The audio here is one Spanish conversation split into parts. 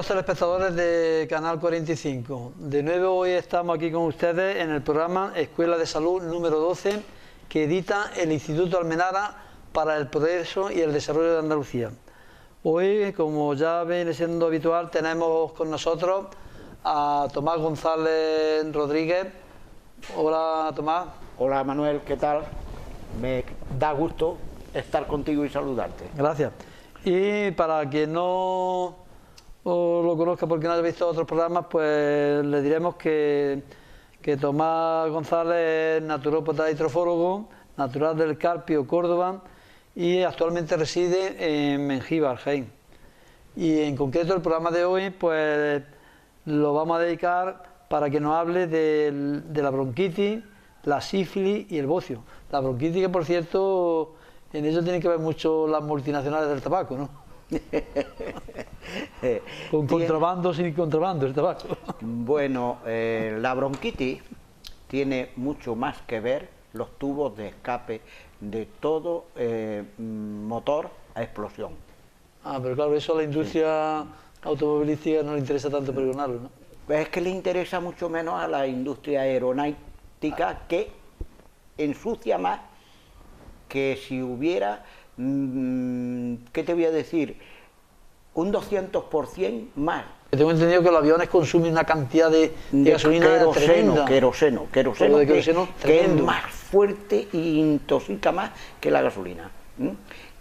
Saludos telespectadores de Canal 45. De nuevo hoy estamos aquí con ustedes en el programa Escuela de Salud número 12 que edita el Instituto Almenara para el Progreso y el Desarrollo de Andalucía. Hoy, como ya viene siendo habitual, tenemos con nosotros a Tomás González Rodríguez. Hola, Tomás. Hola, Manuel, ¿qué tal? Me da gusto estar contigo y saludarte. Gracias. Y para quien no lo conozca porque no haya visto otros programas, pues le diremos que Tomás González es naturópata y trofólogo, natural del Carpio, Córdoba, y actualmente reside en Mengíbar, Jaén. Y en concreto el programa de hoy pues lo vamos a dedicar para que nos hable de la bronquitis, la sífilis y el bocio. La bronquitis, que por cierto, en ello tienen que ver mucho las multinacionales del tabaco, ¿no? Con contrabando, sin contrabando el tabaco. Bueno, la bronquitis tiene mucho más que ver los tubos de escape de todo motor a explosión. Ah, pero claro, eso a la industria automovilística no le interesa tanto pregonarlo, ¿no? Es que le interesa mucho menos a la industria aeronáutica, que ensucia más que si hubiera, ¿qué te voy a decir? Un 200% más. Tengo entendido que los aviones consumen una cantidad de gasolina tremenda. Queroseno, que es más fuerte e intoxica más que la gasolina.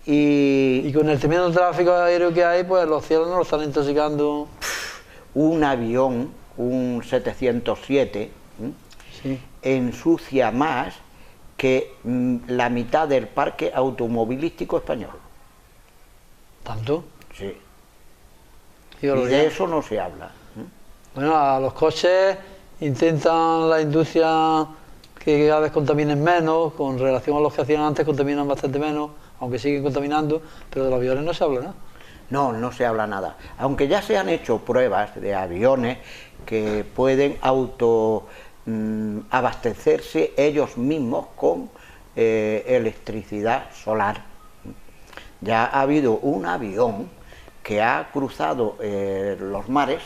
Y con el tremendo tráfico aéreo que hay, pues los cielos no lo están intoxicando. Un avión, un 707, sí, ensucia más que la mitad del parque automovilístico español. ¿Tanto? Sí. Y de eso no se habla. Bueno, a los coches intentan la industria que cada vez contaminen menos, con relación a los que hacían antes contaminan bastante menos, aunque siguen contaminando, pero de los aviones no se habla nada. No, no se habla nada. Aunque ya se han hecho pruebas de aviones que pueden abastecerse ellos mismos con electricidad solar. Ya ha habido un avión que ha cruzado los mares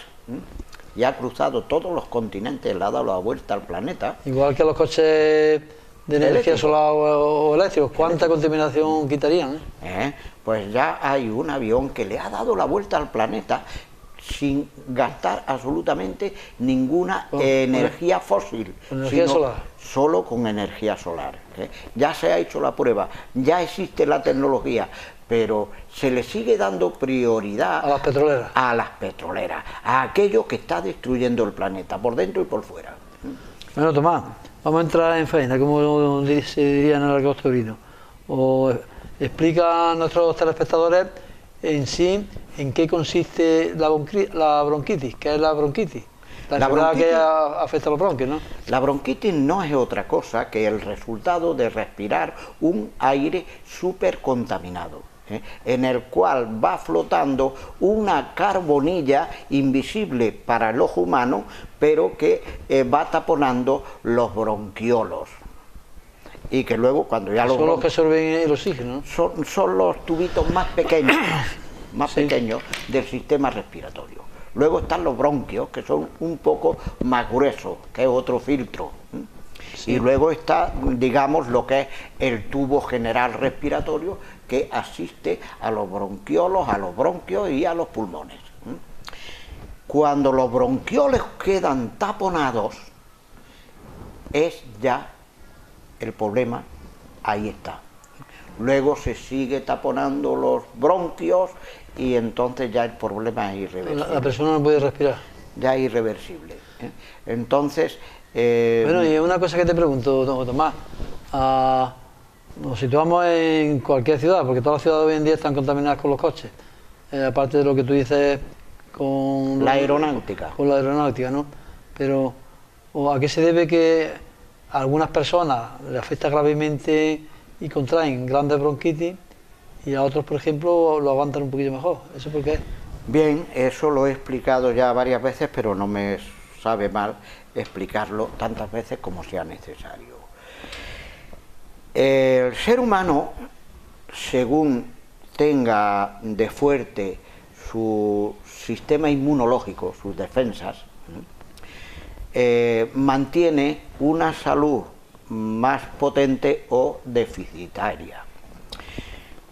y ha cruzado todos los continentes, le ha dado la vuelta al planeta. Igual que los coches de energía solar o eléctricos, ¿cuánta contaminación quitarían? Pues ya hay un avión que le ha dado la vuelta al planeta sin gastar absolutamente ninguna energía fósil, energía solar, solo con energía solar. Ya se ha hecho la prueba, ya existe la tecnología, pero se le sigue dando prioridad a las petroleras, a aquello que está destruyendo el planeta, por dentro y por fuera. Bueno, Tomás, vamos a entrar en faena, como se diría en el argot taurino. O explica a nuestros telespectadores en sí en qué consiste la bronquitis. ¿Qué es la bronquitis? La enfermedad que afecta a los bronquios, ¿no? La bronquitis no es otra cosa que el resultado de respirar un aire súper contaminado, en el cual va flotando una carbonilla invisible para el ojo humano, pero que va taponando los bronquiolos. Y que luego, cuando ya son los que absorben el oxígeno, ¿no? Son los tubitos más pequeños, pequeños del sistema respiratorio. Luego están los bronquios, que son un poco más gruesos, que es otro filtro. Sí. Y luego está, digamos, lo que es el tubo general respiratorio, que asiste a los bronquiolos, a los bronquios y a los pulmones. Cuando los bronquioles quedan taponados, es ya el problema, ahí está. Luego se sigue taponando los bronquios y entonces ya el problema es irreversible. La persona no puede respirar. Ya es irreversible. Entonces... Bueno, y una cosa que te pregunto, Tomás, nos situamos en cualquier ciudad, porque todas las ciudades hoy en día están contaminadas con los coches, aparte de lo que tú dices con... La aeronáutica. Con la aeronáutica, ¿no? Pero, ¿a qué se debe que a algunas personas les afecta gravemente y contraen grandes bronquitis y a otros, por ejemplo, lo aguantan un poquito mejor? ¿Eso por qué? Bien, eso lo he explicado ya varias veces, pero no me sabe mal explicarlo tantas veces como sea necesario. El ser humano, según tenga de fuerte su sistema inmunológico, sus defensas, mantiene una salud más potente o deficitaria.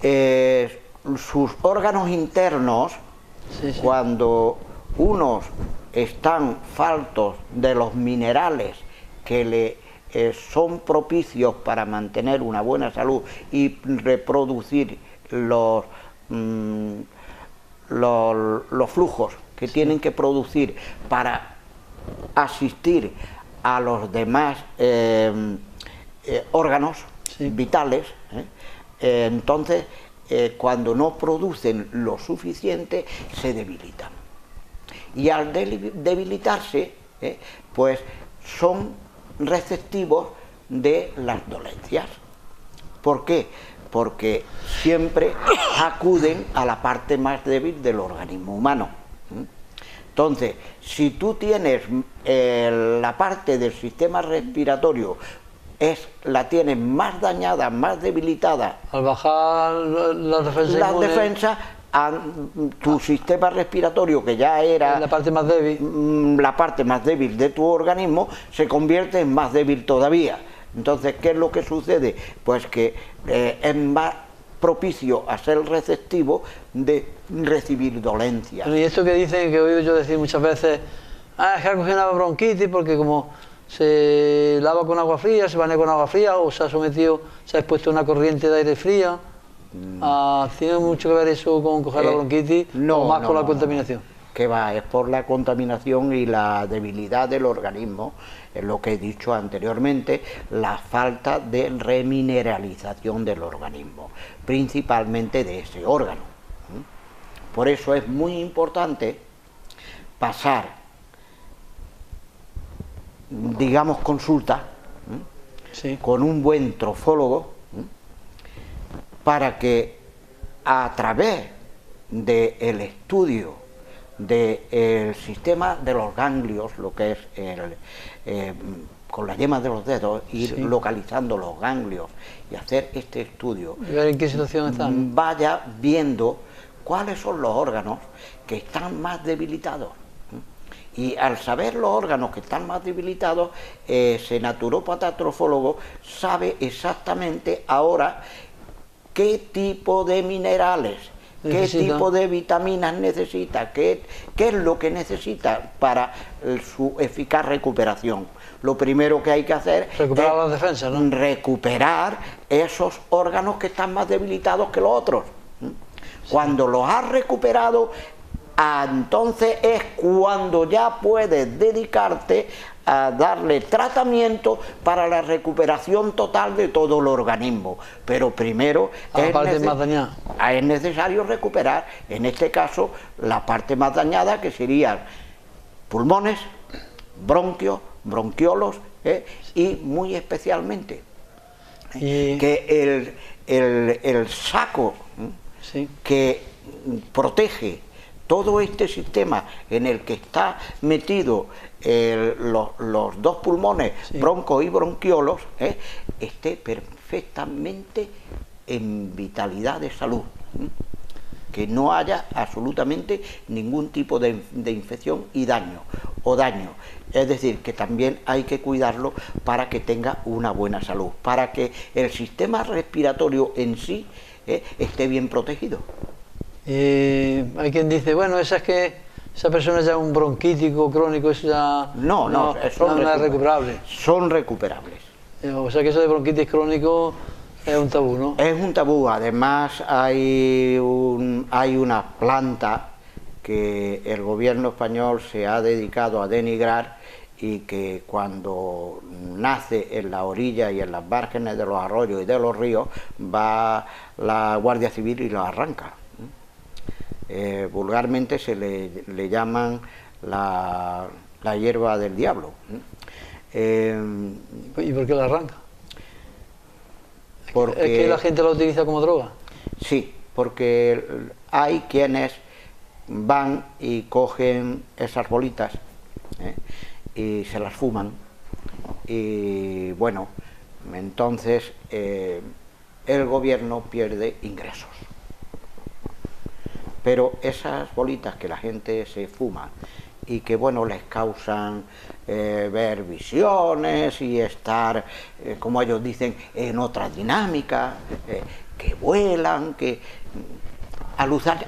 Sus órganos internos, cuando unos están faltos de los minerales que le son propicios para mantener una buena salud y reproducir los flujos que tienen que producir para asistir a los demás órganos vitales, entonces cuando no producen lo suficiente se debilitan, y al debilitarse pues son receptivos de las dolencias. ¿Por qué? Porque siempre acuden a la parte más débil del organismo humano. Entonces, si tú tienes la parte del sistema respiratorio, la tienes más dañada, más debilitada, al bajar las defensas, tu sistema respiratorio, que ya era la parte más débil de tu organismo, se convierte en más débil todavía. Entonces, ¿qué es lo que sucede? Pues que es más propicio a ser receptivo de recibir dolencias. Y esto que dicen, que he oído yo decir muchas veces, es que ha cogido una bronquitis porque como se lava con agua fría, se banea con agua fría, o se ha sometido, se ha expuesto a una corriente de aire fría. ¿Tiene mucho que ver eso con coger la bronquitis o más por la contaminación? Que va, es por la contaminación y la debilidad del organismo, es lo que he dicho anteriormente, la falta de remineralización del organismo, principalmente de ese órgano. Por eso es muy importante pasar, digamos, consulta con un buen trofólogo, para que a través del estudio del sistema de los ganglios, lo que es con la yema de los dedos, ir localizando los ganglios y hacer este estudio, ver en qué situación están, vaya viendo cuáles son los órganos que están más debilitados. Y al saber los órganos que están más debilitados, ese naturópata trofólogo sabe exactamente ahora qué tipo de minerales, qué tipo de vitaminas necesita, qué es lo que necesita para su eficaz recuperación. Lo primero que hay que hacer es las defensas, ¿no? Recuperar esos órganos que están más debilitados que los otros. Cuando los has recuperado, entonces es cuando ya puedes dedicarte a darle tratamiento para la recuperación total de todo el organismo. Pero primero es necesario recuperar, en este caso, la parte más dañada, que serían pulmones, bronquios, bronquiolos, y muy especialmente que el saco que protege todo este sistema en el que está metido los dos pulmones, broncos y bronquiolos, esté perfectamente en vitalidad de salud, que no haya absolutamente ningún tipo de infección y daño. Es decir, que también hay que cuidarlo para que tenga una buena salud, para que el sistema respiratorio en sí esté bien protegido. Hay quien dice, bueno, esa persona ya es un bronquítico crónico, eso ya no es recuperable. Son recuperables. O sea que eso de bronquitis crónico es un tabú, ¿no? Es un tabú. Además hay una planta que el gobierno español se ha dedicado a denigrar, y que cuando nace en la orilla y en las márgenes de los arroyos y de los ríos, va la Guardia Civil y lo arranca. Vulgarmente se le llaman la hierba del diablo. ¿Y por qué la arranca? Porque, ¿es que la gente la utiliza como droga? Sí, porque hay quienes van y cogen esas bolitas y se las fuman, y bueno, entonces el gobierno pierde ingresos. Pero esas bolitas que la gente se fuma y que, bueno, les causan ver visiones y estar, como ellos dicen, en otra dinámica, que vuelan, que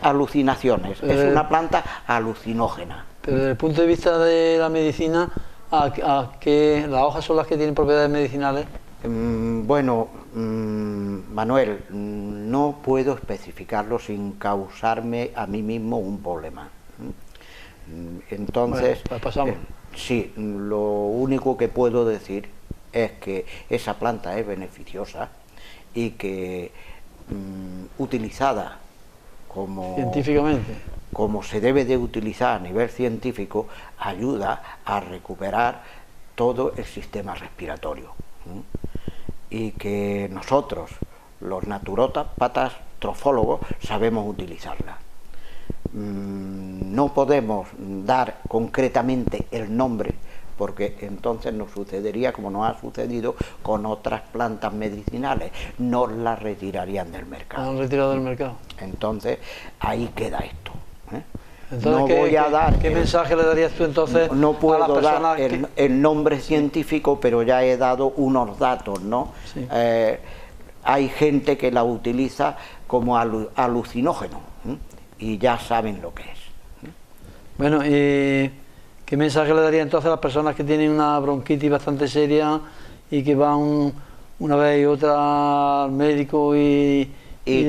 alucinaciones. Es una planta alucinógena. Pero desde el punto de vista de la medicina, ¿a qué las hojas son las que tienen propiedades medicinales? Bueno, Manuel, no puedo especificarlo sin causarme a mí mismo un problema. Entonces, bueno, pues pasamos. Sí, lo único que puedo decir es que esa planta es beneficiosa y que utilizada científicamente, como se debe de utilizar a nivel científico, ayuda a recuperar todo el sistema respiratorio. Y que nosotros, los naturópatas trofólogos, sabemos utilizarla. No podemos dar concretamente el nombre, porque entonces nos sucedería como nos ha sucedido con otras plantas medicinales, nos las retirarían del mercado. La han retirado del mercado. Entonces ahí queda esto. Entonces, no voy a dar ¿qué mensaje le darías tú entonces no puedo a las personas dar el nombre científico, pero ya he dado unos datos, ¿no? Sí. Hay gente que la utiliza como alucinógeno, y ya saben lo que es. Bueno, ¿y qué mensaje le daría entonces a las personas que tienen una bronquitis bastante seria y que van una vez y otra al médico y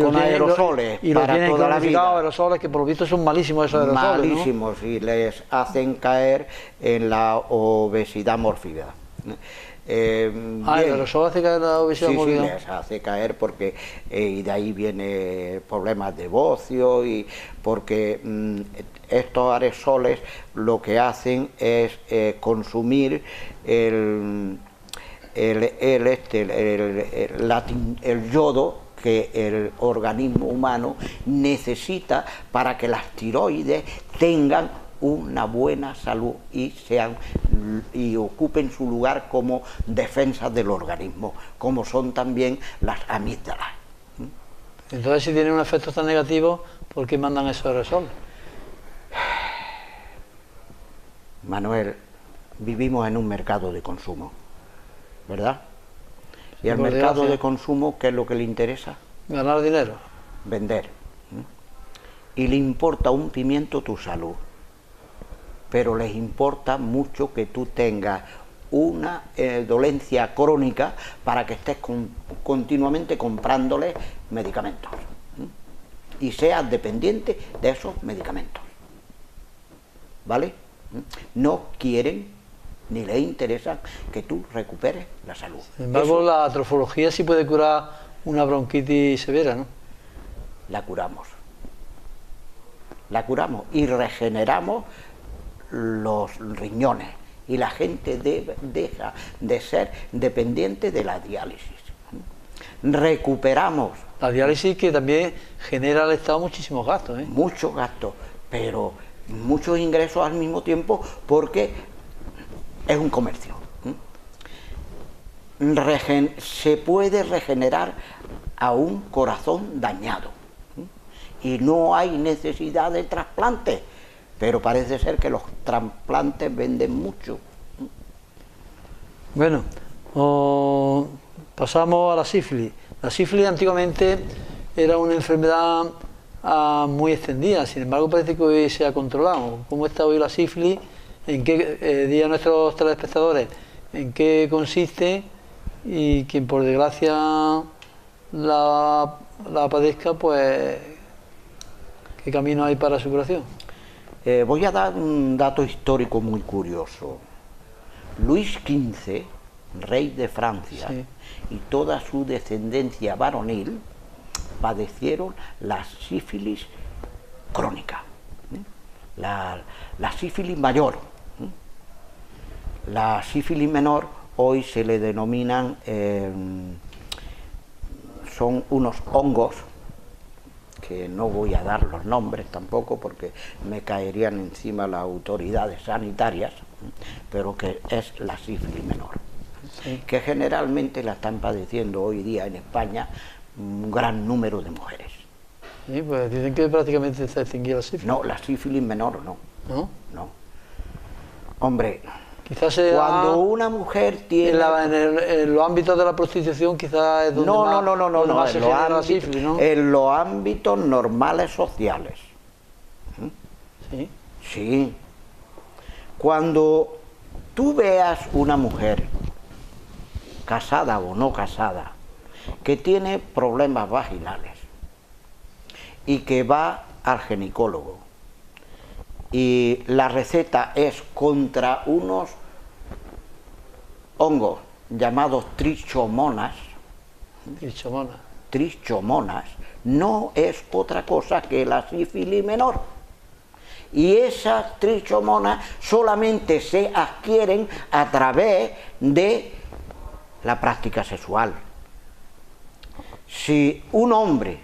con aerosoles y para toda la vida? Aerosoles que por lo visto son malísimos esos aerosoles, malísimos, ¿no? Y les hacen caer en la obesidad mórbida. ¿El aerosol hace caer la obesidad mórbida? Sí, les hace caer porque y de ahí viene problemas de bocio, y porque estos aerosoles lo que hacen es consumir el yodo que el organismo humano necesita para que las tiroides tengan una buena salud y ocupen su lugar como defensas del organismo, como son también las amígdalas. Entonces, si tienen un efecto tan negativo, ¿por qué mandan esos aerosoles? Manuel, vivimos en un mercado de consumo, ¿verdad? Y al mercado de consumo, ¿qué es lo que le interesa? Ganar dinero. Vender. Y le importa un pimiento tu salud, pero les importa mucho que tú tengas una dolencia crónica para que estés continuamente comprándole medicamentos y seas dependiente de esos medicamentos, ¿vale? No quieren ni les interesa que tú recuperes la salud. Sin embargo, la trofología sí puede curar una bronquitis severa, ¿no? La curamos y regeneramos los riñones, y la gente deja de ser dependiente de la diálisis. Recuperamos. La diálisis, que también genera al Estado muchísimos gastos, ¿eh? Muchos gastos, pero muchos ingresos al mismo tiempo, porque es un comercio. Se puede regenerar a un corazón dañado y no hay necesidad de trasplante, pero parece ser que los trasplantes venden mucho. Bueno, pasamos a la sífilis. La sífilis antiguamente era una enfermedad muy extendida, sin embargo parece que hoy se ha controlado. ¿Cómo está hoy la sífilis? ¿En qué diga a nuestros telespectadores en qué consiste? Y quien por desgracia la padezca, pues ¿qué camino hay para su curación? Voy a dar un dato histórico muy curioso. Luis XV, rey de Francia, sí, y toda su descendencia varonil padecieron la sífilis crónica, la sífilis mayor. La sífilis menor hoy se le denominan, son unos hongos, que no voy a dar los nombres tampoco porque me caerían encima las autoridades sanitarias, pero que es la sífilis menor, sí, que generalmente la están padeciendo hoy día en España un gran número de mujeres. Sí, pues dicen que prácticamente está extinguida la sífilis. No, la sífilis menor no. ¿No? No. Hombre, Quizás sea cuando una mujer tiene... en los ámbitos de la prostitución quizás es donde donde más se genera la sífilis, ¿no? En los ámbitos normales sociales. Sí. Sí. Cuando tú veas una mujer, casada o no casada, que tiene problemas vaginales y que va al ginecólogo y la receta es contra unos hongos llamados trichomonas, no es otra cosa que la sífilis menor. Y esas trichomonas solamente se adquieren a través de la práctica sexual. Si un hombre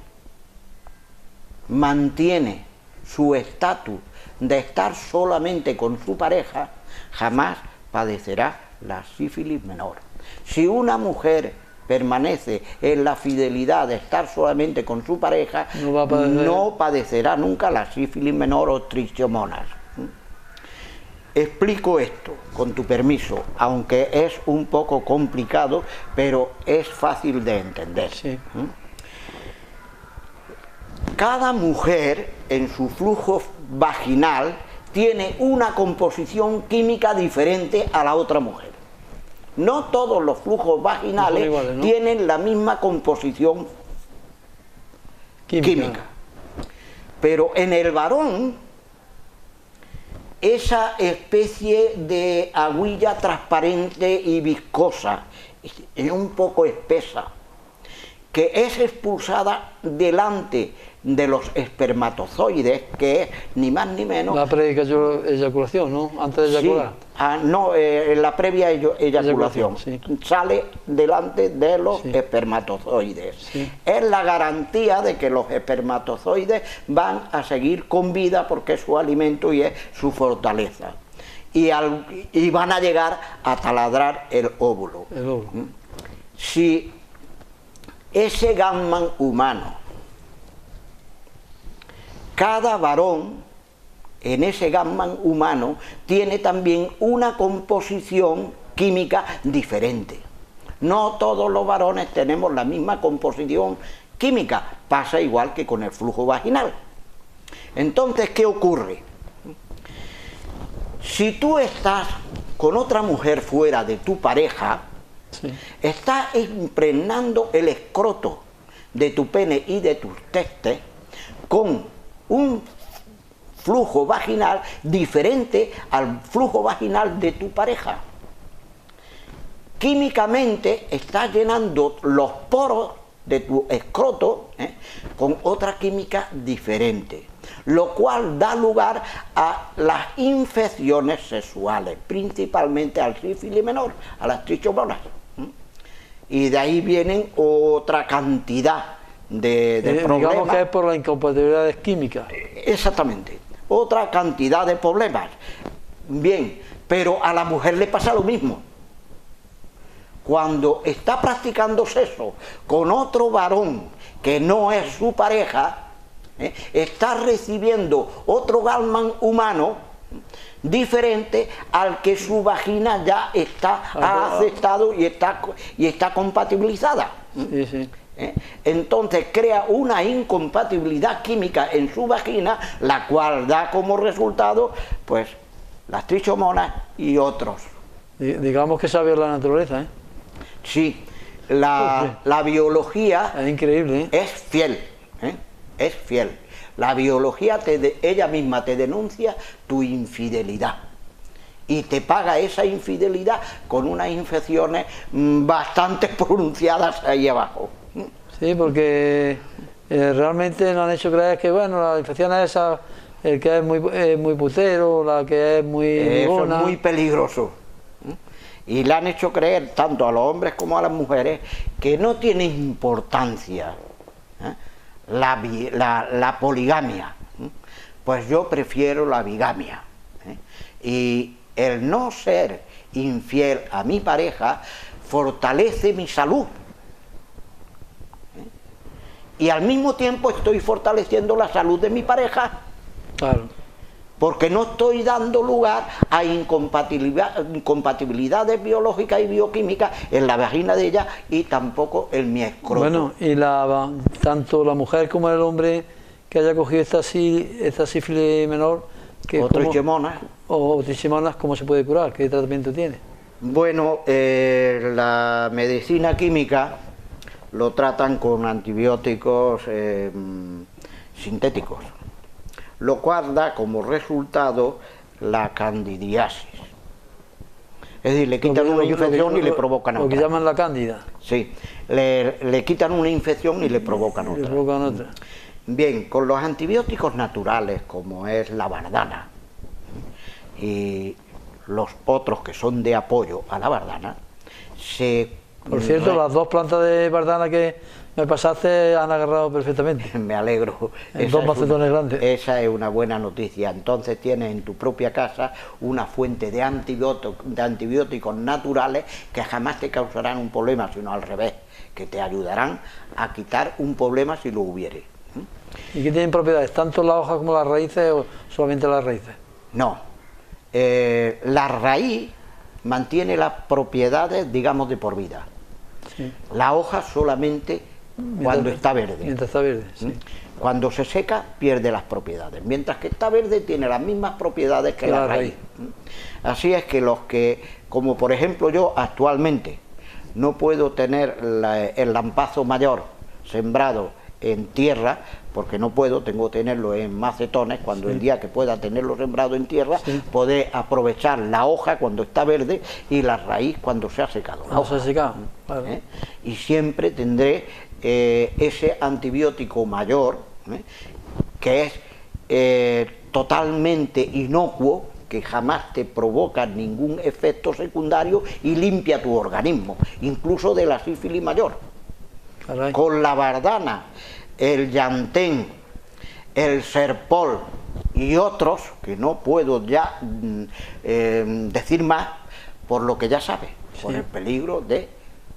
mantiene su estatus de estar solamente con su pareja, jamás padecerá la sífilis menor. Si una mujer permanece en la fidelidad de estar solamente con su pareja, no padecerá nunca la sífilis menor o trichomonas. Explico esto, con tu permiso, aunque es un poco complicado, pero es fácil de entender. Sí. Cada mujer en su flujo vaginal tiene una composición química diferente a la otra mujer. No todos los flujos vaginales iguales, ¿no? Tienen la misma composición química. Pero en el varón, esa especie de agüilla transparente y viscosa, es un poco espesa, que es expulsada delante de los espermatozoides, que es ni más ni menos... La pre-eyaculación, ¿no? Antes de eyacular. Sí. No, la previa eyaculación. Sí. Sale delante de los espermatozoides. Sí. Es la garantía de que los espermatozoides van a seguir con vida porque es su alimento y es su fortaleza. Y van a llegar a taladrar el óvulo. Si ese gamma humano, cada varón en ese gamma humano tiene también una composición química diferente. No todos los varones tenemos la misma composición química, pasa igual que con el flujo vaginal. Entonces, ¿qué ocurre? Si tú estás con otra mujer fuera de tu pareja, estás impregnando el escroto de tu pene y de tus testes con un flujo vaginal diferente al flujo vaginal de tu pareja. Químicamente estás llenando los poros de tu escroto con otra química diferente, lo cual da lugar a las infecciones sexuales, principalmente al sífilis menor, a las trichomonas. Y de ahí vienen otra cantidad de problemas. Digamos que es por las incompatibilidades químicas. Exactamente, otra cantidad de problemas. Bien, pero a la mujer le pasa lo mismo. Cuando está practicando sexo con otro varón que no es su pareja, está recibiendo otro gamma humano diferente al que su vagina ya ha aceptado y está compatibilizada. Sí, sí. Entonces crea una incompatibilidad química en su vagina, la cual da como resultado pues las trichomonas y otros. Digamos que sabía la naturaleza, ¿eh? Sí, la biología es increíble, es fiel, es fiel. La biología ella misma te denuncia tu infidelidad y te paga esa infidelidad con unas infecciones bastante pronunciadas ahí abajo. Sí, porque realmente nos han hecho creer que, bueno, la infección es esa, el que es muy putero, la que es muy... Eso es muy peligroso. Y le han hecho creer, tanto a los hombres como a las mujeres, que no tiene importancia la poligamia. Pues yo prefiero la bigamia. Y el no ser infiel a mi pareja fortalece mi salud. y al mismo tiempo estoy fortaleciendo la salud de mi pareja. Claro. Porque no estoy dando lugar a incompatibilidades biológicas y bioquímicas en la vagina de ella y tampoco en mi escroto. Bueno, y tanto la mujer como el hombre que haya cogido esta sífilis menor, que o trichomonas. O trichomonas, ¿cómo se puede curar? ¿Qué tratamiento tiene? Bueno, la medicina química lo tratan con antibióticos sintéticos, lo cual da como resultado la candidiasis. Es decir, le quitan una infección y le provocan otra. Lo que llaman la cándida. Sí, le quitan una infección y le provocan otra. Le provocan otra. Bien, con los antibióticos naturales, como es la bardana, y los otros que son de apoyo a la bardana, Por cierto, las 2 plantas de bardana que me pasaste han agarrado perfectamente. Me alegro. En 2 macetones grandes. Esa es una buena noticia. Entonces tienes en tu propia casa una fuente de antibióticos naturales que jamás te causarán un problema, sino al revés, que te ayudarán a quitar un problema si lo hubiere. ¿Y qué tienen propiedades? ¿Tanto la hoja como las raíces o solamente las raíces? No. La raíz mantiene las propiedades, digamos, de por vida. Sí. La hoja solamente cuando está verde. Mientras está verde, sí. Cuando se seca, pierde las propiedades. Mientras que está verde, tiene las mismas propiedades que la raíz. Así es que los que, como por ejemplo yo actualmente, no puedo tener el lampazo mayor sembrado en tierra, porque no puedo, tengo que tenerlo en macetones, cuando el día que pueda tenerlo sembrado en tierra, poder aprovechar la hoja cuando está verde y la raíz cuando se ha secado. Se ha secado, claro. Y siempre tendré ese antibiótico mayor, que es totalmente inocuo, que jamás te provoca ningún efecto secundario y limpia tu organismo, incluso de la sífilis mayor. Caray. Con la bardana, el llantén, el serpol y otros, que no puedo ya decir más, por lo que ya sabe, por el peligro de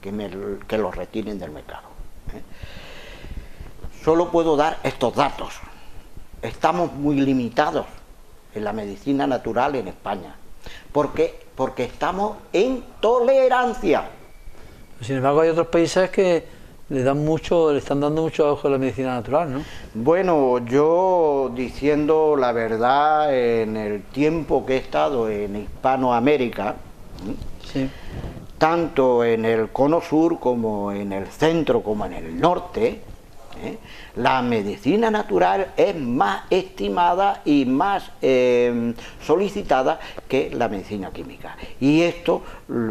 que los retiren del mercado. Solo puedo dar estos datos. Estamos muy limitados en la medicina natural en España. Porque estamos en tolerancia. Sin embargo, hay otros países que le están dando mucho auge a la medicina natural, ¿no? Bueno, yo, diciendo la verdad, en el tiempo que he estado en Hispanoamérica, tanto en el cono sur como en el centro como en el norte, la medicina natural es más estimada y más solicitada que la medicina química. Y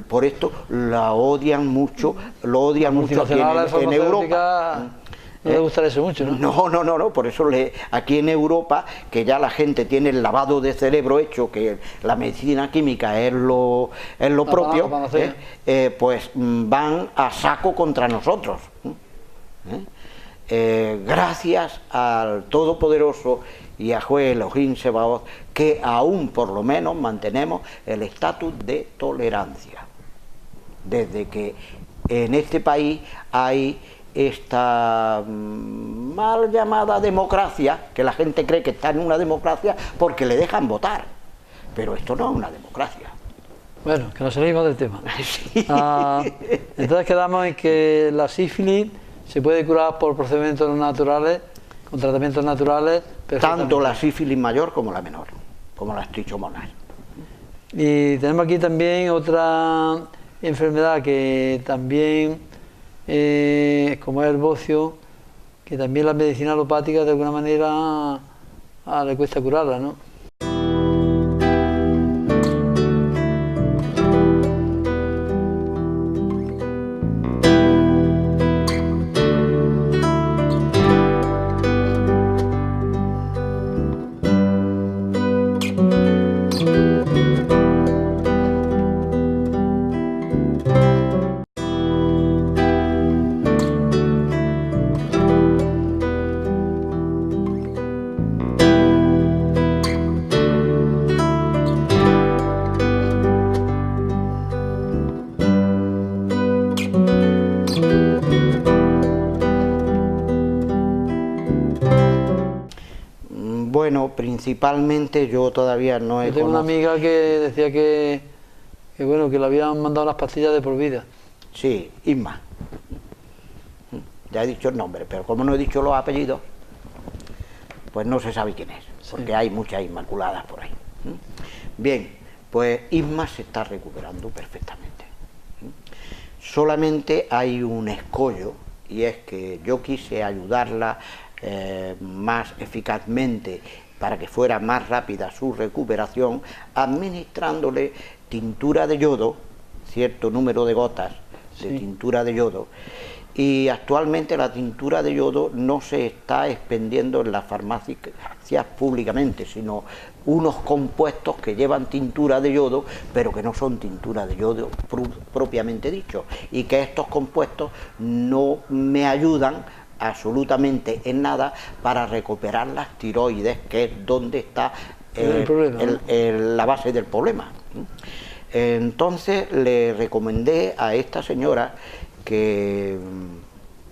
por esto la odian mucho, aquí en Europa. No le gusta eso mucho, ¿no? No, por eso aquí en Europa, que ya la gente tiene el lavado de cerebro hecho, que la medicina química es lo propio, pues van a saco contra nosotros. Gracias al Todopoderoso y a Jue Elohim Sebaot, que aún por lo menos mantenemos el estatus de tolerancia. Desde que en este país hay esta mal llamada democracia, que la gente cree que está en una democracia porque le dejan votar, pero esto no es una democracia. Bueno, que nos salimos del tema. Sí. Entonces quedamos en que la sífilis se puede curar por procedimientos naturales, con tratamientos naturales. Tanto la sífilis mayor como la menor, como las trichomonas. Y tenemos aquí también otra enfermedad que también, como es el bocio, que también la medicina alopática de alguna manera le cuesta curarla, ¿no? Bueno, principalmente yo todavía no he Yo tengo una amiga que decía que bueno, que le habían mandado las pastillas de por vida. Sí, Isma. Ya he dicho el nombre, pero como no he dicho los apellidos, pues no se sabe quién es, porque hay muchas inmaculadas por ahí. Bien, pues Isma se está recuperando perfectamente. Solamente hay un escollo, y es que yo quise ayudarla más eficazmente para que fuera más rápida su recuperación, administrándole tintura de yodo, cierto número de gotas de tintura de yodo, y actualmente la tintura de yodo no se está expendiendo en las farmacias públicamente, sino unos compuestos que llevan tintura de yodo, pero que no son tintura de yodo propiamente dicho, y que estos compuestos no me ayudan absolutamente en nada para recuperar las tiroides, que es donde está la base del problema. Entonces le recomendé a esta señora que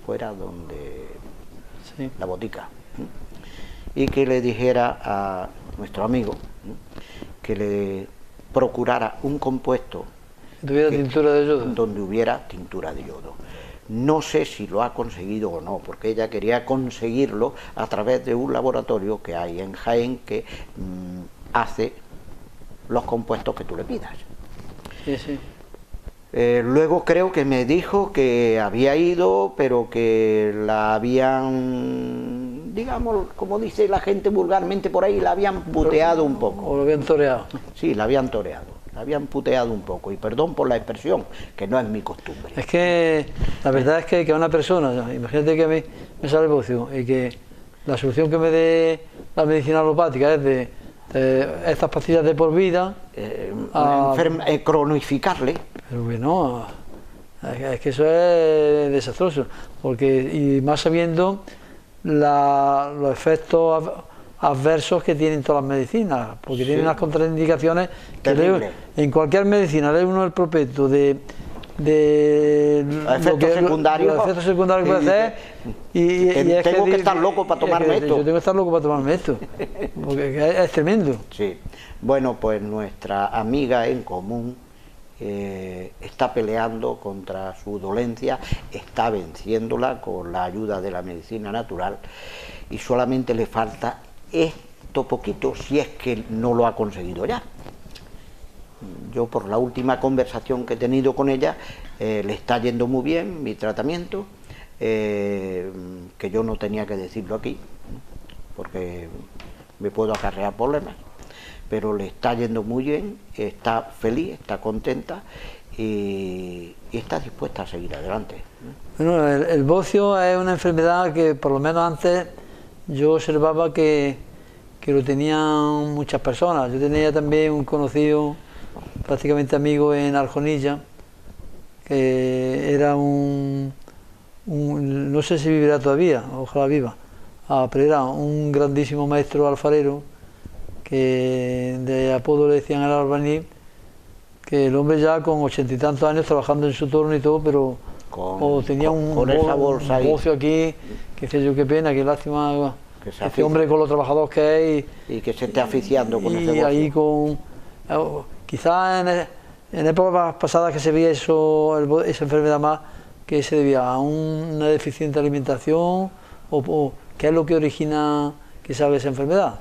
fuera donde la botica y que le dijera a nuestro amigo que le procurara un compuesto tintura de yodo, donde hubiera tintura de yodo. No sé si lo ha conseguido o no, porque ella quería conseguirlo a través de un laboratorio que hay en Jaén que hace los compuestos que tú le pidas. Sí, sí. Luego creo que me dijo que había ido, pero que la habían, digamos, como dice la gente vulgarmente por ahí, la habían puteado un poco. O lo habían toreado. Sí, la habían toreado, la habían puteado un poco, y perdón por la expresión, que no es mi costumbre. Es que la verdad es que a una persona, imagínate que a mí me sale bocio y que la solución que me dé la medicina alopática es de estas pastillas de por vida, cronificarle. Pero que no, es que eso es desastroso, porque y más sabiendo los efectos adversos que tienen todas las medicinas, porque tienen unas contraindicaciones que en cualquier medicina lee uno el prospecto de efectos secundarios que puede hacer, y es tengo que estar loco para tomarme esto. Yo tengo que estar loco para tomarme esto, porque es tremendo. Sí. Bueno, pues nuestra amiga en común está peleando contra su dolencia, está venciéndola con la ayuda de la medicina natural, y solamente le falta esto poquito, si es que no lo ha conseguido ya. Yo, por la última conversación que he tenido con ella, le está yendo muy bien mi tratamiento, que yo no tenía que decirlo aquí, porque me puedo acarrear problemas, pero le está yendo muy bien, está feliz, está contenta y está dispuesta a seguir adelante. Bueno, el bocio es una enfermedad que por lo menos antes yo observaba que lo tenían muchas personas. Yo tenía también un conocido, prácticamente amigo en Arjonilla, que era no sé si vivirá todavía, ojalá viva, pero era un grandísimo maestro alfarero, que de apodo le decían el albañil, que el hombre ya con 80 y tantos años trabajando en su torno y todo, pero tenía un bocio aquí, que sé yo, qué pena, qué lástima, que este hombre con lo trabajador que es y que se esté asfixiando con ese bocio. Y ahí quizás en épocas pasadas que se veía esa enfermedad más, que se debía a una deficiente alimentación, o qué es lo que origina que salga esa enfermedad.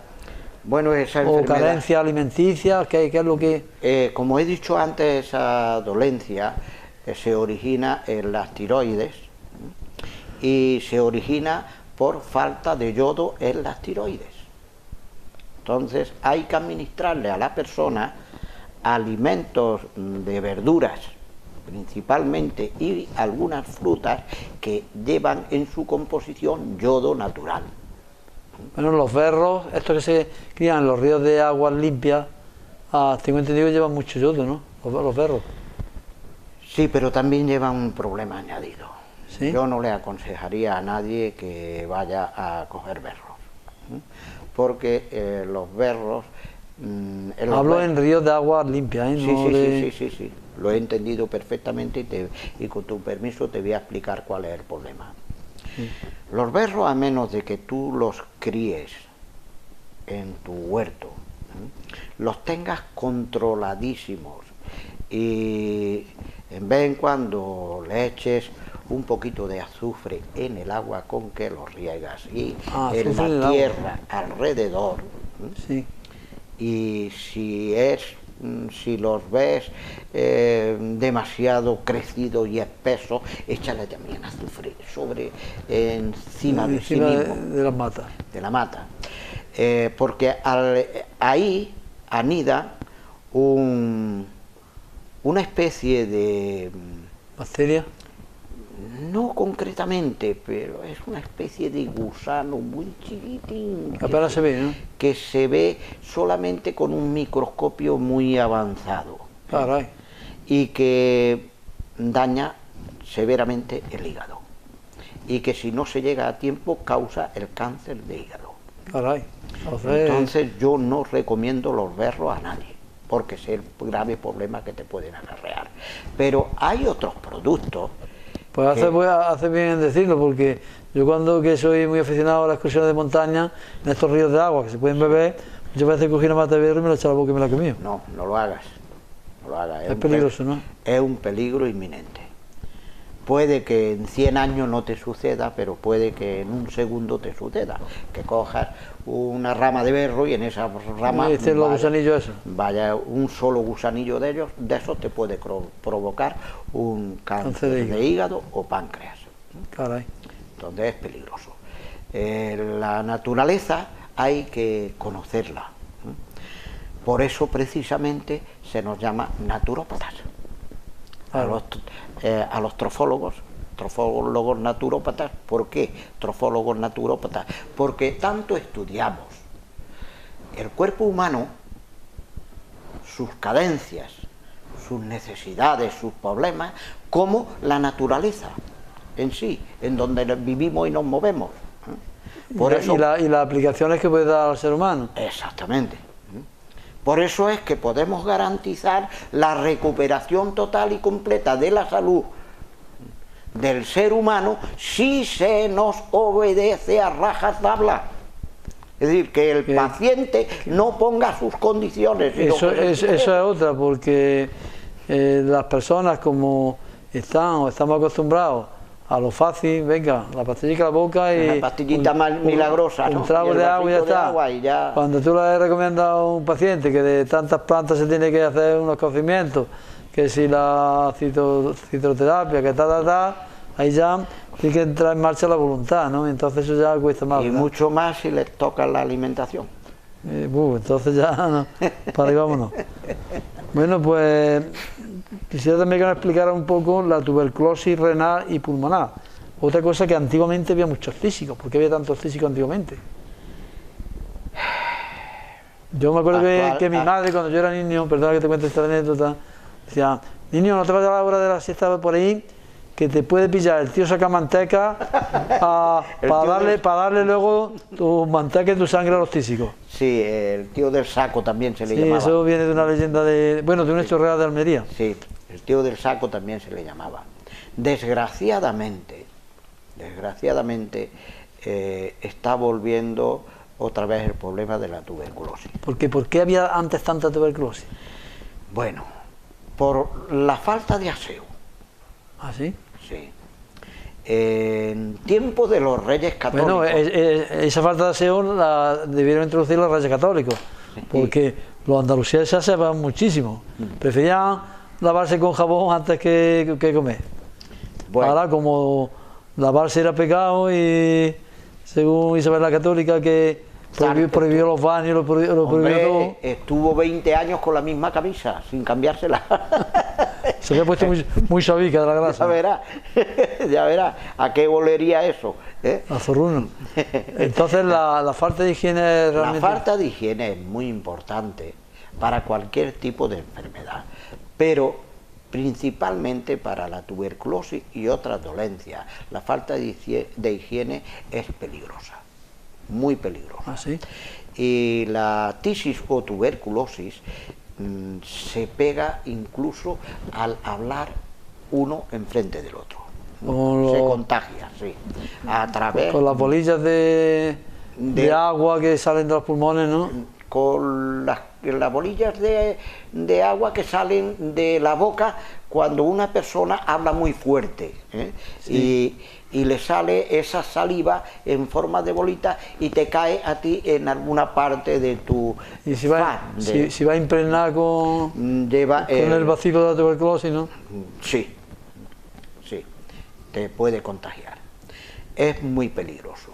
Bueno, esa enfermedad, o carencia alimenticia, ¿qué es lo que...? Como he dicho antes, esa dolencia se origina en las tiroides, y se origina por falta de yodo en las tiroides. Entonces hay que administrarle a la persona alimentos de verduras principalmente, y algunas frutas que llevan en su composición yodo natural. Bueno, los berros, estos que se crían en los ríos de aguas limpias, tengo entendido que llevan mucho yodo, ¿no? Los berros. Sí, pero también llevan un problema añadido. ¿Sí? Yo no le aconsejaría a nadie que vaya a coger berros, porque los berros... Hablo en ríos de aguas limpias, ¿eh? Sí, lo he entendido perfectamente, y con tu permiso te voy a explicar cuál es el problema. Sí. Los berros, a menos de que tú los críes en tu huerto, los tengas controladísimos y en vez en cuando le eches un poquito de azufre en el agua con que los riegas y en la tierra alrededor. Sí. Y si los ves demasiado crecidos y espesos, échale también azufre encima de sí mismo, de las matas. De la mata. Porque ahí anida una especie de... ¿Bacteria? No concretamente, pero es una especie de gusano muy chiquitín. Apenas se ve, ¿no? Que se ve solamente con un microscopio muy avanzado. Caray. Y que daña severamente el hígado. Y que si no se llega a tiempo causa el cáncer de hígado. Caray. Entonces yo no recomiendo los berros a nadie, porque es el grave problema que te pueden acarrear. Pero hay otros productos. Pues hace bien en decirlo, porque yo cuando que soy muy aficionado a las excursiones de montaña, en estos ríos de agua que se pueden beber, muchas veces cogí una mata de berro y me la eché a la boca y me la comí. No, no lo hagas. No lo hagas. Es peligroso, ¿no? Es un peligro inminente. Puede que en 100 años no te suceda, pero puede que en un segundo te suceda. Que cojas una rama de berro y en esa rama los gusanillos esos. Vaya un solo gusanillo de esos te puede provocar un cáncer de hígado o páncreas. Caray. Entonces es peligroso. La naturaleza hay que conocerla. Por eso precisamente se nos llama naturópatas. Claro. A los trofólogos naturópatas. ¿Por qué trofólogos naturópatas? Porque tanto estudiamos el cuerpo humano, sus cadencias, sus necesidades, sus problemas, como la naturaleza en sí, en donde vivimos y nos movemos. Por eso, y las aplicaciones que puede dar al ser humano. Exactamente. Por eso es que podemos garantizar la recuperación total y completa de la salud del ser humano si se nos obedece a rajatabla. Es decir, que el paciente no ponga sus condiciones. Eso es otra, porque las personas como estamos acostumbrados a lo fácil, venga, la pastillita a la boca y... Una pastillita más milagrosa, ¿no? Un trago de agua y ya está. Cuando tú le recomiendas a un paciente que de tantas plantas se tiene que hacer unos cocimientos, que si la citroterapia, que ahí ya tiene que entrar en marcha la voluntad, ¿no? Entonces eso ya cuesta más. Y ¿verdad? Mucho más si le toca la alimentación. Entonces ya, no, para ahí vámonos. Bueno, pues quisiera también que nos explicara un poco la tuberculosis renal y pulmonar. Otra cosa que antiguamente había muchos físicos. ¿Por qué había tantos físicos antiguamente? Yo me acuerdo que mi madre, cuando yo era niño, perdona que te cuente esta anécdota, decía, niño, no te vayas a la hora de la siesta por ahí, que te puede pillar el tío saca manteca para darle luego tu manteca y tu sangre a los tísicos. Sí, el tío del saco también se le llamaba. Sí, eso viene de una leyenda de un hecho real de Almería. Sí, el tío del saco también se le llamaba. Desgraciadamente, está volviendo otra vez el problema de la tuberculosis. ¿Por qué había antes tanta tuberculosis? Bueno, por la falta de aseo. ¿Ah, sí? Sí. En tiempos de los reyes católicos. Bueno, esa falta de aseo la debieron introducir los reyes católicos, porque los andaluceses se aseaban muchísimo. Preferían lavarse con jabón antes que comer. Bueno. Ahora, como lavarse era pecado y según Isabel la Católica que prohibió los baños, lo prohibió todo. Estuvo 20 años con la misma camisa, sin cambiársela. Se había puesto muy sabica de la grasa. Ya verá, ¿a qué olería eso? A zorruno. Entonces la falta de higiene realmente... La falta de higiene es muy importante para cualquier tipo de enfermedad, pero principalmente para la tuberculosis y otras dolencias. La falta de higiene es peligrosa, muy peligrosa. ¿Ah, sí? Y la tisis o tuberculosis se pega incluso al hablar uno enfrente del otro. Se contagia, sí. A través... Con las bolillas de de agua que salen de los pulmones, ¿no? Con las bolillas de agua que salen de la boca cuando una persona habla muy fuerte, ¿eh? Sí. Y le sale esa saliva en forma de bolita y te cae a ti en alguna parte de tu... Y si va a impregnar con el bacilo de la tuberculosis, ¿no? Sí, sí, te puede contagiar. Es muy peligroso.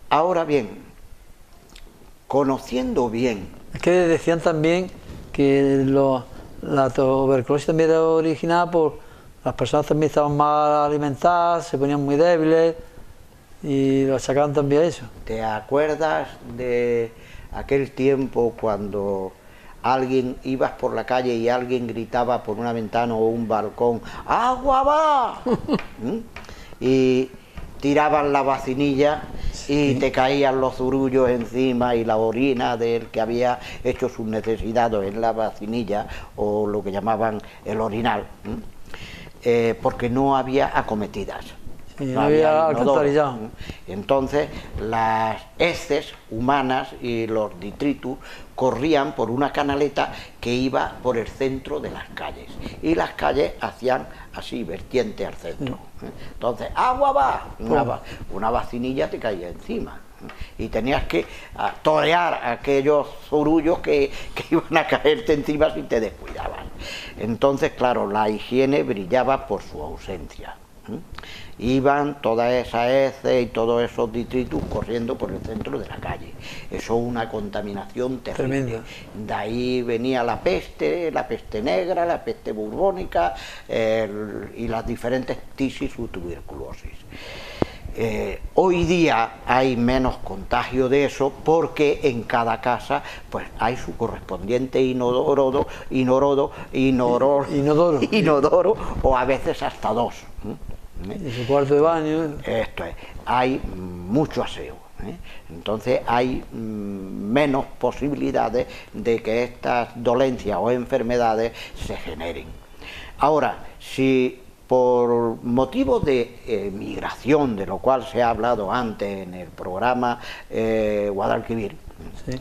Ahora bien, conociendo bien... Es que decían también que la tuberculosis también era originada por... Las personas también estaban mal alimentadas, se ponían muy débiles y lo achacaban también a eso. ¿Te acuerdas de aquel tiempo cuando ibas por la calle y alguien gritaba por una ventana o un balcón, ¡agua va! Y tiraban la vacinilla y te caían los zurullos encima y la orina del que había hecho sus necesidades en la vacinilla o lo que llamaban el orinal. Porque no había acometidas, sí, no había alcantarillado. Entonces las heces humanas y los detritus corrían por una canaleta que iba por el centro de las calles y las calles hacían así, vertiente al centro. Entonces, agua va, una vacinilla te caía encima y tenías que torear aquellos zurullos que iban a caerte encima si te descuidabas. Entonces, claro, la higiene brillaba por su ausencia. Iban todas esas heces y todos esos detritus corriendo por el centro de la calle. Eso es una contaminación terrible. Tremenda. De ahí venía la peste negra, la peste burbónica y las diferentes tisis o tuberculosis. Hoy día hay menos contagio de eso porque en cada casa pues hay su correspondiente inodoro o a veces hasta dos. Y su cuarto de baño. Esto es, hay mucho aseo. Entonces hay menos posibilidades de que estas dolencias o enfermedades se generen. Ahora, si por motivo de migración, de lo cual se ha hablado antes en el programa Guadalquivir, sí.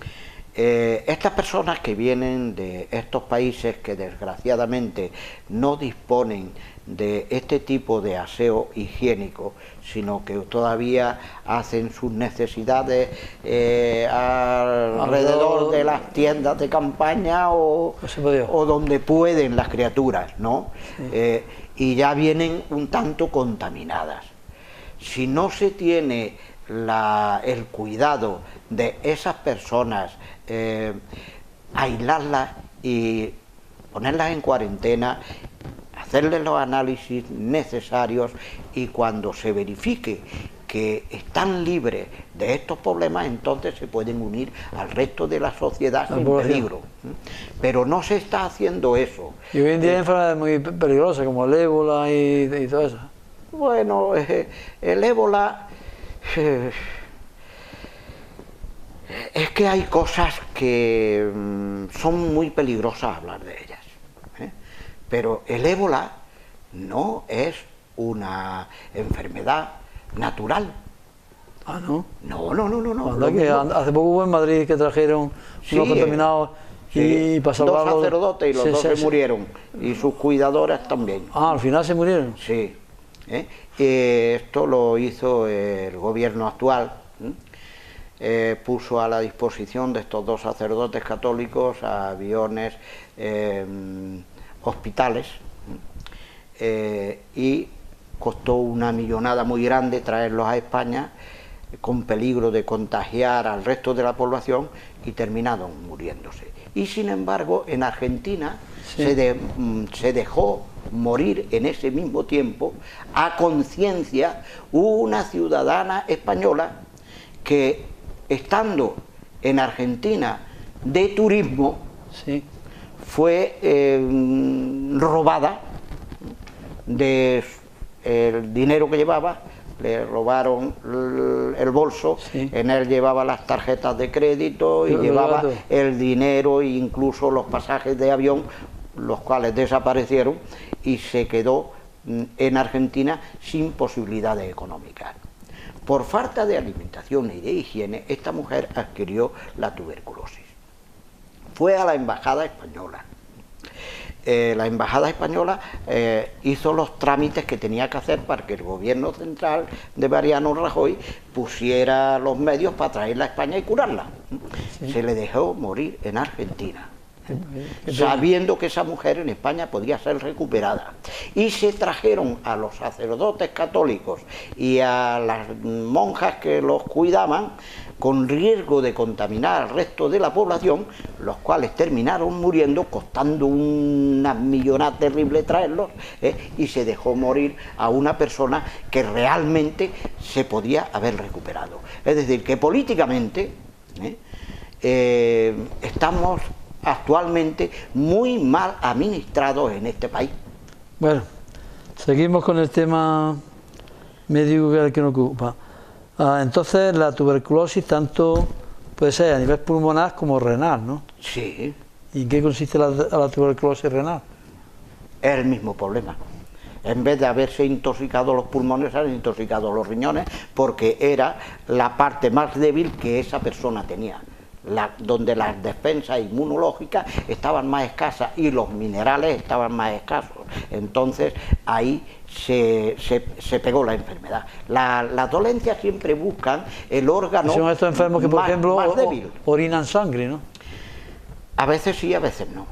Estas personas que vienen de estos países que desgraciadamente no disponen de este tipo de aseo higiénico, sino que todavía hacen sus necesidades alrededor de las tiendas de campaña o donde pueden las criaturas, ¿no? Sí. Y ya vienen un tanto contaminadas. Si no se tiene el cuidado de esas personas, aislarlas y ponerlas en cuarentena, hacerles los análisis necesarios y cuando se verifique que están libres de estos problemas, entonces se pueden unir al resto de la sociedad sin peligro. Pero no se está haciendo eso. Y hoy en día hay enfermedades muy peligrosas como el ébola y todo eso. Bueno, el ébola... es que hay cosas que son muy peligrosas hablar de ellas. Pero el ébola no es una enfermedad natural. Ah, ¿no? No. Que hace poco hubo en Madrid que trajeron unos contaminados y pasaron dos sacerdotes y los dos se murieron y sus cuidadoras también. Ah, al final se murieron. Sí. Esto lo hizo el gobierno actual. Puso a la disposición de estos dos sacerdotes católicos aviones, hospitales, y costó una millonada muy grande traerlos a España con peligro de contagiar al resto de la población y terminaron muriéndose. Y sin embargo en Argentina sí. se dejó morir en ese mismo tiempo a conciencia una ciudadana española que estando en Argentina de turismo sí. fue robada del dinero que llevaba, le robaron el bolso, sí. En él llevaba las tarjetas de crédito y llevaba el dinero e incluso los pasajes de avión, los cuales desaparecieron y se quedó en Argentina sin posibilidades económicas. Por falta de alimentación y de higiene, esta mujer adquirió la tuberculosis. Fue a la embajada española. La embajada española hizo los trámites que tenía que hacer para que el gobierno central de Mariano Rajoy pusiera los medios para traerla a España y curarla. Sí. Se le dejó morir en Argentina, sabiendo que esa mujer en España podía ser recuperada. Y se trajeron a los sacerdotes católicos y a las monjas que los cuidaban, con riesgo de contaminar al resto de la población, los cuales terminaron muriendo, costando una millonada terrible traerlos, y se dejó morir a una persona que realmente se podía haber recuperado. Es decir, que políticamente estamos actualmente muy mal administrados en este país. Bueno, seguimos con el tema médico que es el que nos ocupa. Entonces la tuberculosis tanto puede ser a nivel pulmonar como renal, ¿no? Sí. ¿Y en qué consiste la tuberculosis renal? Es el mismo problema. En vez de haberse intoxicado los pulmones, se han intoxicado los riñones, porque era la parte más débil que esa persona tenía, donde las defensas inmunológicas estaban más escasas y los minerales estaban más escasos. Entonces ahí se pegó la enfermedad. Las dolencias siempre buscan el órgano son estos enfermos que, por ejemplo, más débil. Orinan sangre, ¿no? A veces sí, a veces no.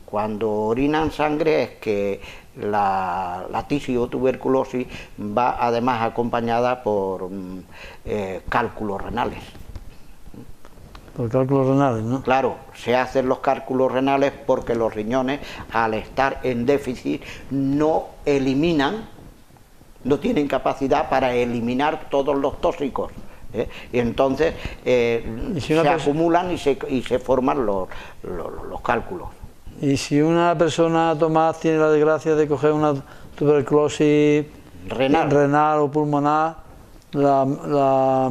Cuando orinan sangre es que la tisis o tuberculosis va además acompañada por cálculos renales. Por cálculos renales, ¿no? Claro, se hacen los cálculos renales porque los riñones, al estar en déficit, no tienen capacidad para eliminar todos los tóxicos. Y entonces se acumulan y se forman los cálculos. Y si una persona, Tomás, tiene la desgracia de coger una tuberculosis renal o pulmonar, la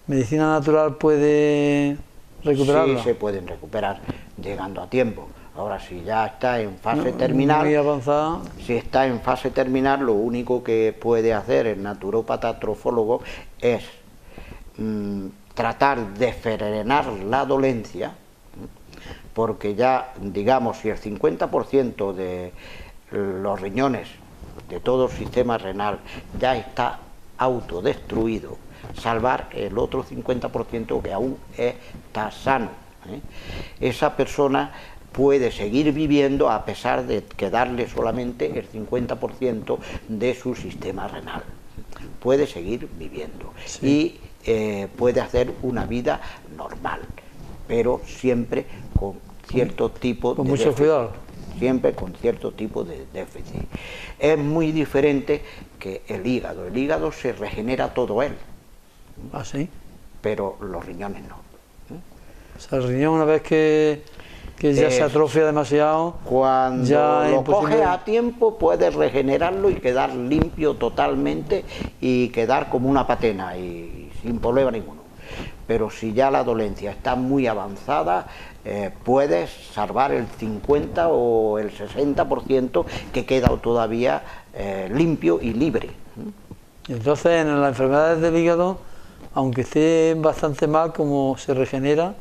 medicina natural puede recuperarla. Sí, se pueden recuperar llegando a tiempo. Ahora, si ya está en fase terminal, muy avanzada, si está en fase terminal, lo único que puede hacer el naturópata trofólogo es tratar de frenar la dolencia, porque ya, digamos, si el 50% de los riñones de todo el sistema renal ya está autodestruido, salvar el otro 50% que aún está sano. Esa persona puede seguir viviendo a pesar de quedarle solamente el 50% de su sistema renal. Puede seguir viviendo, sí. Y puede hacer una vida normal, pero siempre con cierto tipo de mucho cuidado. Siempre con cierto tipo de déficit. Es muy diferente que el hígado. El hígado se regenera todo él. ¿Ah, sí? Pero los riñones no. O sea, el riñón, una vez que ya se atrofia demasiado, cuando ya lo coges a tiempo, puedes regenerarlo y quedar limpio totalmente y quedar como una patena y sin problema ninguno. Pero si ya la dolencia está muy avanzada, puedes salvar el 50 o el 60% que queda todavía limpio y libre. Entonces, en las enfermedades del hígado, aunque esté bastante mal, como se regenera,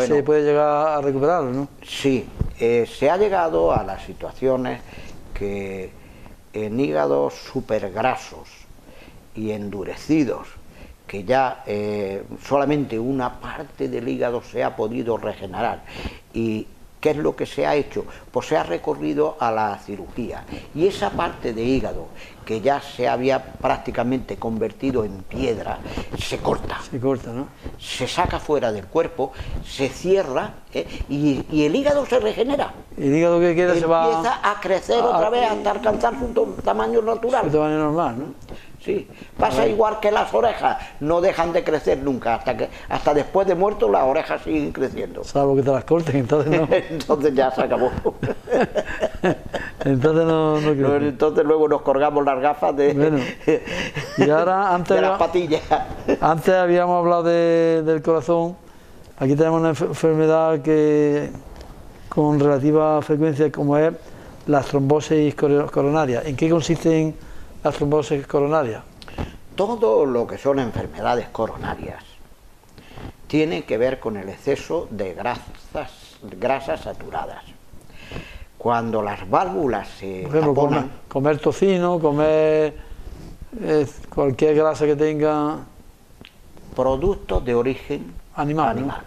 se puede llegar a recuperarlo, ¿no? Sí, se ha llegado a las situaciones que en hígados supergrasos y endurecidos, que ya solamente una parte del hígado se ha podido regenerar. ¿Y qué es lo que se ha hecho? Pues se ha recorrido a la cirugía, y esa parte de hígado que ya se había prácticamente convertido en piedra, se corta. Se corta, ¿no? Se saca fuera del cuerpo, se cierra, y el hígado se regenera. El hígado que queda empieza a crecer otra vez hasta alcanzar su tamaño natural. Su tamaño normal, ¿no? Sí, pasa igual que las orejas, no dejan de crecer nunca, hasta después de muerto las orejas siguen creciendo. Salvo que te las corten, entonces no. Entonces ya se acabó. Entonces no entonces luego nos colgamos las gafas de, bueno, y ahora, de las patillas. Antes habíamos hablado del corazón. Aquí tenemos una enfermedad que con relativa frecuencia, como es las trombosis coronarias. ¿En qué consisten las trombosis coronarias? todo lo que son enfermedades coronarias tiene que ver con el exceso de grasas saturadas. Cuando las válvulas se Por ejemplo, taponan, comer tocino, comer cualquier grasa que tenga productos de origen animal.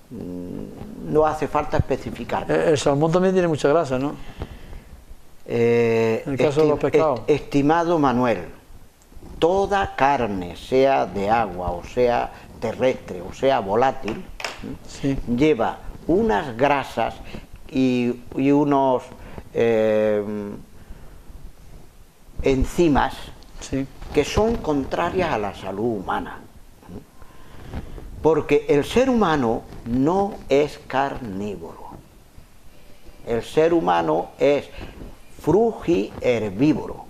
No hace falta especificar. El salmón también tiene mucha grasa, ¿no? En el caso de los pescados. Estimado Manuel, toda carne, sea de agua o sea terrestre o sea volátil, Sí. lleva unas grasas y unos enzimas Sí. que son contrarias a la salud humana. Porque el ser humano no es carnívoro. El ser humano es frugiherbívoro.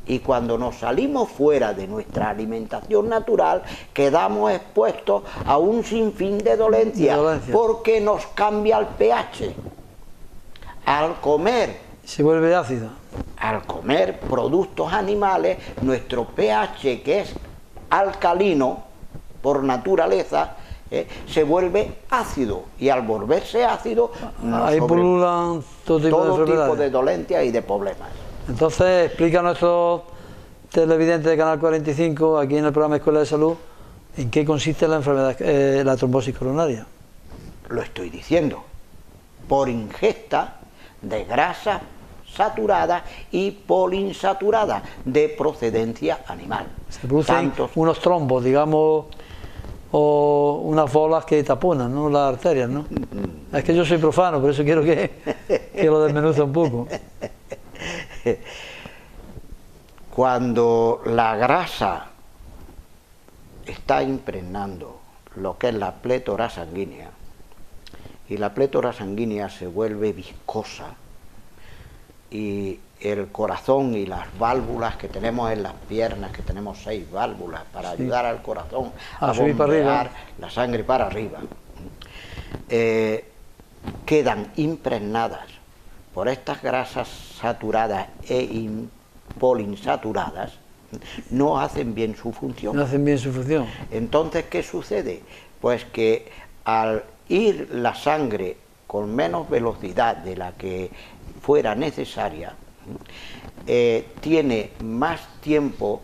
Y cuando nos salimos fuera de nuestra alimentación natural, quedamos expuestos a un sinfín de dolencias, porque nos cambia el pH. Al comer Se vuelve ácido. Al comer productos animales, nuestro pH, que es alcalino por naturaleza, se vuelve ácido, y al volverse ácido Ahí pululan todo tipo de dolencias y de problemas. Entonces, explica a nuestros televidentes de Canal 45, aquí en el programa Escuela de Salud, en qué consiste la enfermedad, la trombosis coronaria. Lo estoy diciendo, por ingesta de grasas saturadas y poliinsaturadas de procedencia animal. Se producen unos trombos, digamos, o unas bolas que taponan, ¿no?, las arterias, ¿no? Es que yo soy profano, por eso quiero que lo desmenuce un poco. Cuando la grasa está impregnando lo que es la plétora sanguínea, y la plétora sanguínea se vuelve viscosa, y el corazón y las válvulas que tenemos en las piernas, que tenemos 6 válvulas para ayudar al corazón a bombear la sangre para arriba, quedan impregnadas por estas grasas saturadas e poliinsaturadas, no hacen bien su función. No hacen bien su función. Entonces, ¿qué sucede? Pues que al ir la sangre con menos velocidad de la que fuera necesaria, tiene más tiempo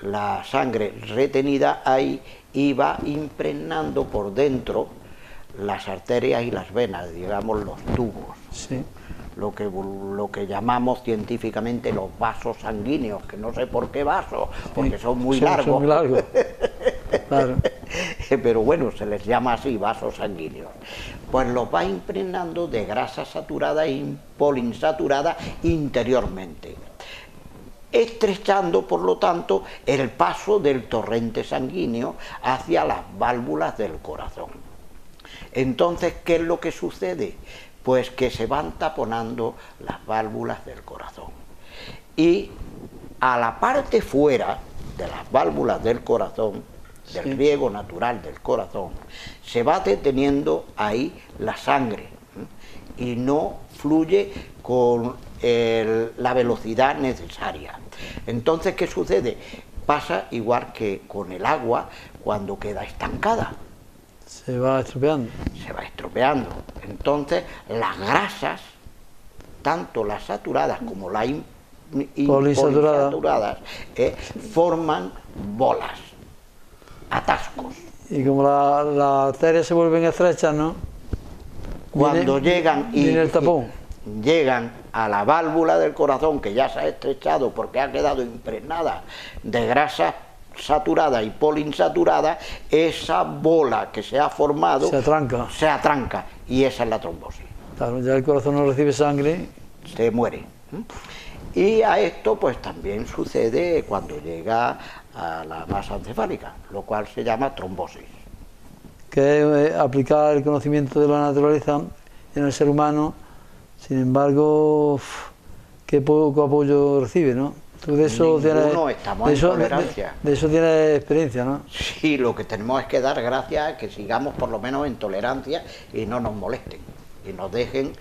la sangre retenida ahí y va impregnando por dentro las arterias y las venas, digamos los tubos. Sí. Lo que llamamos científicamente los vasos sanguíneos, que no sé por qué vasos, porque son muy largos. Son muy largos. Claro. Pero bueno, se les llama así, vasos sanguíneos. Pues los va impregnando de grasa saturada y poliinsaturada interiormente, estrechando, por lo tanto, el paso del torrente sanguíneo hacia las válvulas del corazón. Entonces, ¿qué es lo que sucede? Pues que se van taponando las válvulas del corazón. Y a la parte fuera de las válvulas del corazón, del riego natural del corazón, se va deteniendo ahí la sangre y no fluye con la velocidad necesaria. Entonces, ¿qué sucede? Pasa igual que con el agua cuando queda estancada. Se va estropeando. Se va estropeando. Entonces, las grasas, tanto las saturadas como las poliinsaturadas, forman bolas, atascos. Y como las arterias se vuelven estrechas, ¿no? Cuando llegan el tapón. Llegan a la válvula del corazón, que ya se ha estrechado porque ha quedado impregnada de grasas saturada y poliinsaturada, esa bola que se ha formado se atranca y esa es la trombosis. Claro, ya el corazón no recibe sangre, se muere. Y a esto pues también sucede cuando llega a la masa encefálica, lo cual se llama trombosis. Que es aplicar el conocimiento de la naturaleza en el ser humano, sin embargo, qué poco apoyo recibe, ¿no? Tú de eso tienes, de eso tienes experiencia, ¿no? Sí, lo que tenemos es que dar gracias a que sigamos por lo menos en tolerancia y no nos molesten y nos dejen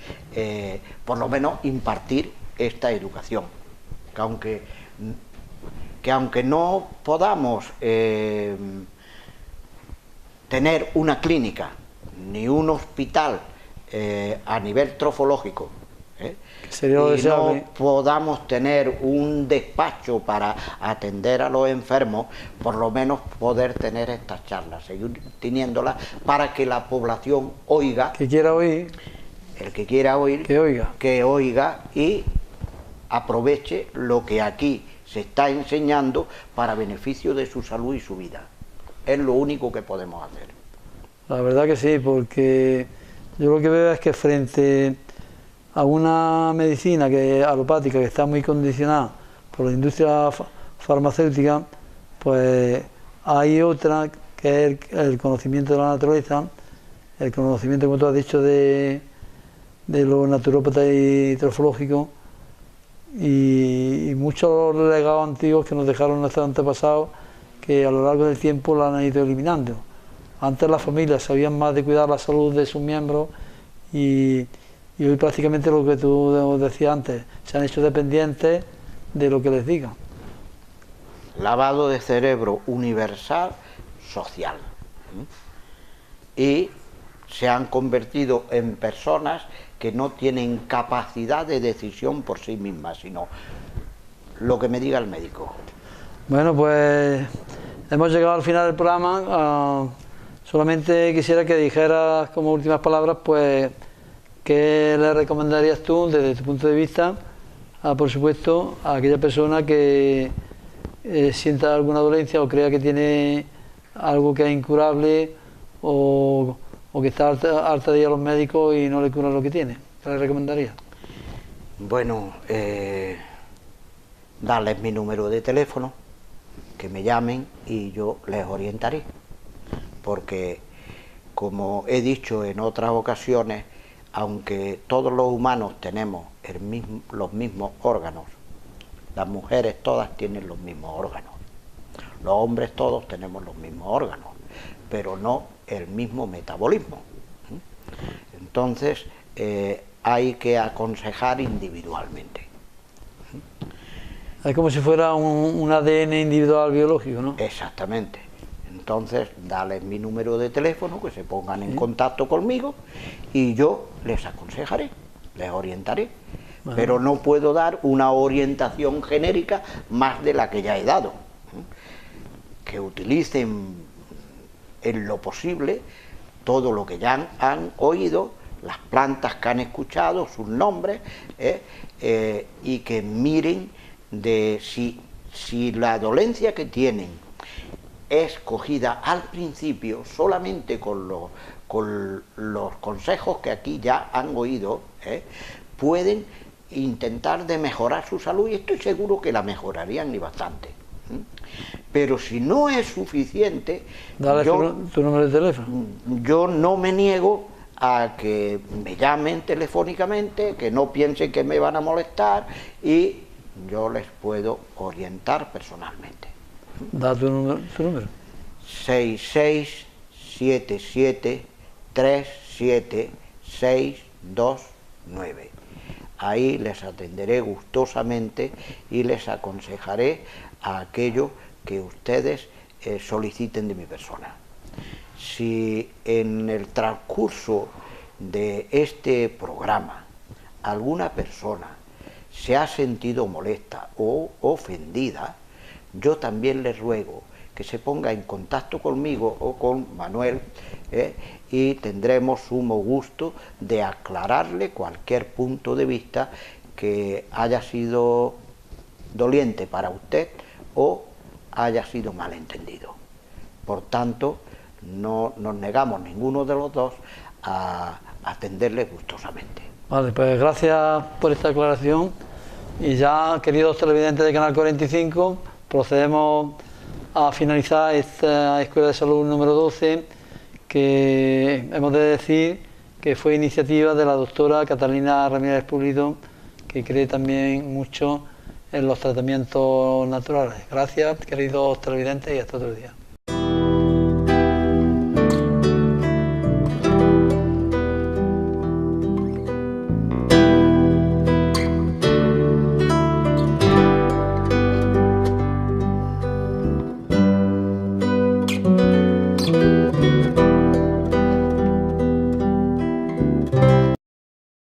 por lo menos impartir esta educación, que aunque que aunque no podamos tener una clínica ni un hospital a nivel trofológico, y no podamos tener un despacho para atender a los enfermos, por lo menos poder tener estas charlas, seguir teniéndolas para que la población oiga. Que quiera oír. El que quiera oír, que oiga y aproveche lo que aquí se está enseñando para beneficio de su salud y su vida. Es lo único que podemos hacer. La verdad que sí, porque yo lo que veo es que frente a una medicina alopática que está muy condicionada por la industria farmacéutica, pues hay otra que es el conocimiento de la naturaleza, el conocimiento, como tú has dicho, de lo naturópata y trofológico, y muchos legados antiguos que nos dejaron nuestros antepasados, que a lo largo del tiempo la han ido eliminando. Antes las familias sabían más de cuidar la salud de sus miembros, y hoy prácticamente lo que tú decías antes, se han hecho dependientes de lo que les digan. Lavado de cerebro universal, social. Y se han convertido en personas que no tienen capacidad de decisión por sí mismas, sino lo que me diga el médico. Bueno, pues hemos llegado al final del programa. Solamente quisiera que dijeras como últimas palabras, pues, ¿qué le recomendarías tú desde tu punto de vista, por supuesto, a aquella persona que sienta alguna dolencia o crea que tiene algo que es incurable, o que está harta de ir a los médicos y no le curan lo que tiene? ¿Qué le recomendarías? Bueno, darles mi número de teléfono, que me llamen y yo les orientaré, porque, como he dicho en otras ocasiones, aunque todos los humanos tenemos los mismos órganos, las mujeres todas tienen los mismos órganos, los hombres todos tenemos los mismos órganos, pero no el mismo metabolismo. Entonces hay que aconsejar individualmente. Es como si fuera un ADN individual biológico, ¿no? Exactamente. Entonces, dale mi número de teléfono, que se pongan en contacto conmigo y yo les aconsejaré, les orientaré. Bueno. Pero no puedo dar una orientación genérica más de la que ya he dado. Que utilicen en lo posible todo lo que ya han oído, las plantas que han escuchado, sus nombres, y que miren de si la dolencia que tienen es cogida al principio solamente con los consejos que aquí ya han oído, pueden intentar de mejorar su salud, y estoy seguro que la mejorarían y bastante. Pero si no es suficiente, dale tu número de teléfono. Yo no me niego a que me llamen telefónicamente, que no piensen que me van a molestar, y yo les puedo orientar personalmente. Da tu número. 667737629. Ahí les atenderé gustosamente y les aconsejaré a aquello que ustedes soliciten de mi persona. Si en el transcurso de este programa alguna persona se ha sentido molesta o ofendida, yo también les ruego que se ponga en contacto conmigo o con Manuel, y tendremos sumo gusto de aclararle cualquier punto de vista que haya sido doliente para usted o haya sido malentendido. Por tanto, no nos negamos ninguno de los dos a atenderle gustosamente. Vale, pues gracias por esta aclaración, y ya, queridos televidentes de Canal 45, procedemos a finalizar esta Escuela de Salud número 12, que hemos de decir que fue iniciativa de la doctora Catalina Ramírez Pulido, que cree también mucho en los tratamientos naturales. Gracias, queridos televidentes, y hasta otro día.